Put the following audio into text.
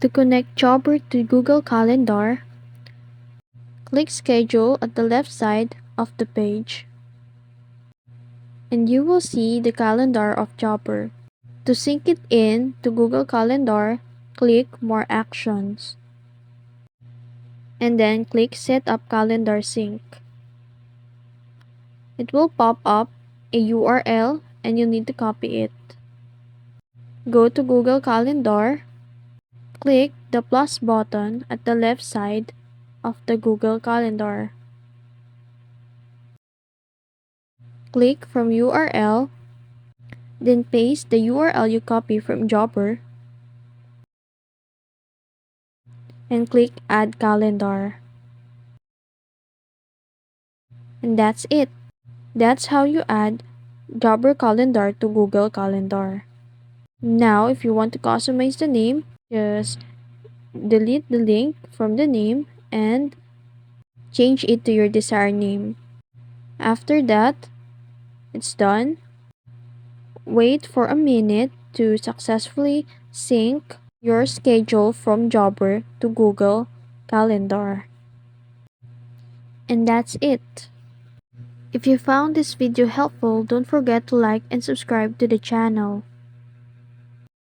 To connect Jobber to Google Calendar, click Schedule at the left side of the page, and you will see the calendar of Jobber. To sync it in to Google Calendar, click More Actions, and then click Set up Calendar Sync. It will pop up a URL and you need to copy it. Go to Google Calendar, click the plus button at the left side of the Google Calendar. Click from URL, then paste the URL you copy from Jobber, and click Add Calendar. And that's it. That's how you add Jobber Calendar to Google Calendar. Now, if you want to customize the name, just delete the link from the name and change it to your desired name. After that, it's done. Wait for a minute to successfully sync your schedule from Jobber to Google Calendar. And that's it. If you found this video helpful, don't forget to like and subscribe to the channel.